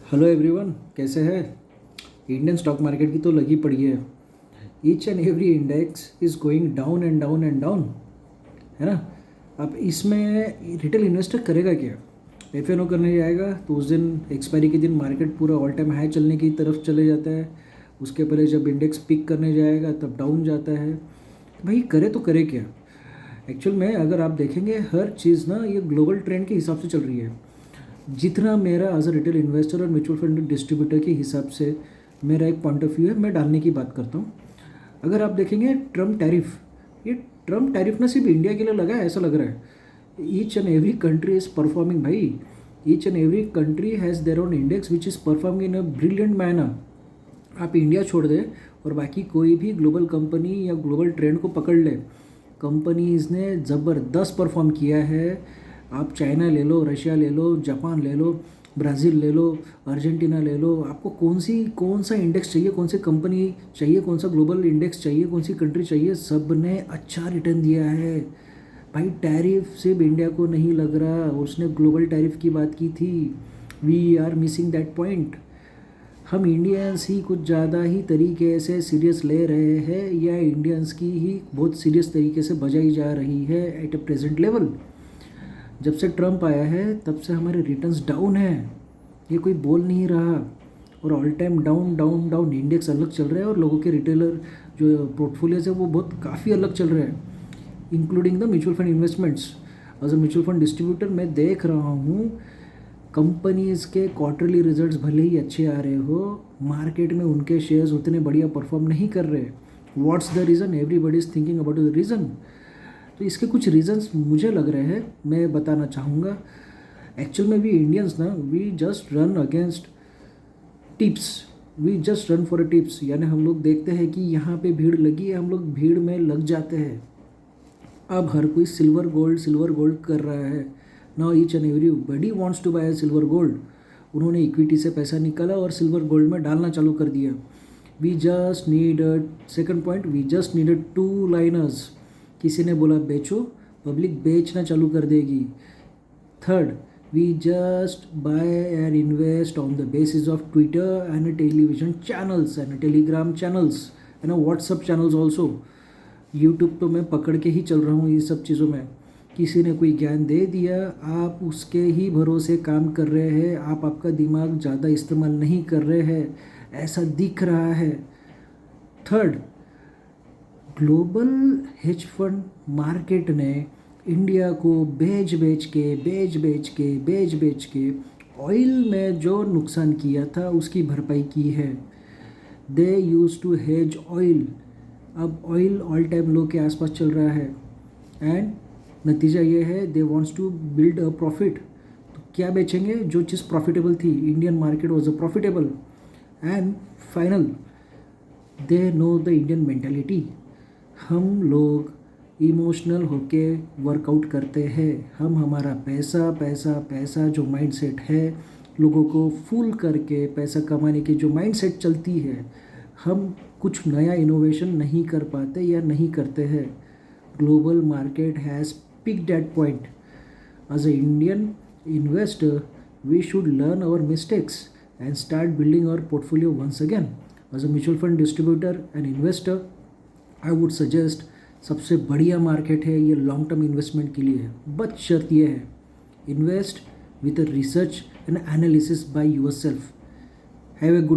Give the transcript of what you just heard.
Hello everyone, कैसे हैं। Indian stock market की तो लगी पड़ी है। Each and every index is going down and down and down, है ना। अब इसमें रिटेल इन्वेस्टर करेगा क्या? एफ करने जाएगा तो उस दिन एक्सपायरी के दिन मार्केट पूरा ऑल टाइम हाई चलने की तरफ चले जाता है। उसके पहले जब इंडेक्स पिक करने जाएगा तब डाउन जाता है। भाई करे तो करे क्या? एक्चुअल में अगर आप देखेंगे हर चीज़ ना ये ग्लोबल ट्रेंड के हिसाब से चल रही है। जितना मेरा एज अ रिटेल इन्वेस्टर और म्यूचुअल फंड डिस्ट्रीब्यूटर के हिसाब से मेरा एक पॉइंट ऑफ व्यू है, मैं डालने की बात करता हूँ। अगर आप देखेंगे ट्रम्प टैरिफ, ये ट्रम्प टैरिफ ना सिर्फ इंडिया के लिए लगा है ऐसा लग रहा है। Each and every country is performing भाई। Each and every country has their own index which is performing in a brilliant manner. आप इंडिया छोड़ दें और बाकी कोई भी ग्लोबल कंपनी या ग्लोबल ट्रेंड को पकड़ ले, कंपनीज़ ने ज़बरदस्त परफॉर्म किया है। आप चाइना ले लो, रशिया ले लो, जापान ले लो, ब्राज़ील ले लो, अर्जेंटीना ले लो, आपको कौन सा इंडेक्स चाहिए, कौन सी कंपनी चाहिए, कौन सा ग्लोबल इंडेक्स चाहिए, कौन सी कंट्री चाहिए, सब ने अच्छा रिटर्न दिया है। भाई टैरिफ सिर्फ इंडिया को नहीं लग रहा, उसने ग्लोबल टैरिफ की बात की थी। We are missing that point. हम इंडियंस ही कुछ ज़्यादा ही तरीके से सीरियस ले रहे हैं, या इंडियंस की ही बहुत सीरियस तरीके से बजाई जा रही है एट अ प्रेजेंट लेवल। जब से ट्रम्प आया है तब से हमारे रिटर्न्स डाउन है, ये कोई बोल नहीं रहा। और all time down down down index अलग चल रहा है और लोगों के रिटेलर जो पोर्टफोलियोज है वो बहुत काफ़ी अलग चल रहे हैं, including the mutual fund investments. As a mutual fund distributor मैं देख रहा हूँ कंपनीज़ के क्वार्टरली रिजल्ट्स भले ही अच्छे आ रहे हो, मार्केट में उनके शेयर्स उतने बढ़िया परफॉर्म नहीं कर रहे। What's the reason? Everybody is thinking about the reason. तो इसके कुछ रीजंस मुझे लग रहे हैं, मैं बताना चाहूँगा। एक्चुअल में वी इंडियंस ना, we just run against tips, we just run for a tips. यानी हम लोग देखते हैं कि यहाँ पे भीड़ लगी है, हम लोग भीड़ में लग जाते हैं। अब हर कोई सिल्वर गोल्ड कर रहा है। Now each and everybody wants to buy silver gold. उन्होंने इक्विटी से पैसा निकाला और सिल्वर गोल्ड में डालना चालू कर दिया। We just need second point, we just needed two liners. किसी ने बोला बेचो, पब्लिक बेचना चालू कर देगी। Third, we just buy and invest on the basis of Twitter and television channels and Telegram channels and WhatsApp channels also. YouTube तो मैं पकड़ के ही चल रहा हूँ ये सब चीज़ों में। किसी ने कोई ज्ञान दे दिया, आप उसके ही भरोसे काम कर रहे हैं, आप आपका दिमाग ज़्यादा इस्तेमाल नहीं कर रहे हैं, ऐसा दिख रहा है। Third, global hedge fund market ने इंडिया को बेच के ऑयल में जो नुकसान किया था उसकी भरपाई की है। They use to hedge oil. अब ऑयल ऑल टाइम लो के आसपास चल रहा है एंड नतीजा ये है they wants to build a profit. तो क्या बेचेंगे? जो चीज़ प्रॉफिटेबल थी। Indian market was a profitable and final they know the Indian mentality. हम लोग इमोशनल होके वर्कआउट करते हैं। हम हमारा पैसा पैसा पैसा जो माइंडसेट है, लोगों को फूल करके पैसा कमाने की जो माइंडसेट चलती है, हम कुछ नया इनोवेशन नहीं कर पाते या नहीं करते हैं। Global market has picked that point. As a Indian investor we should learn our mistakes and start building our portfolio once again. As a mutual fund distributor and investor, I would suggest सबसे बढ़िया market है ये long term investment के लिए है। But शर्त ये है, invest with research and analysis by your self. Have a good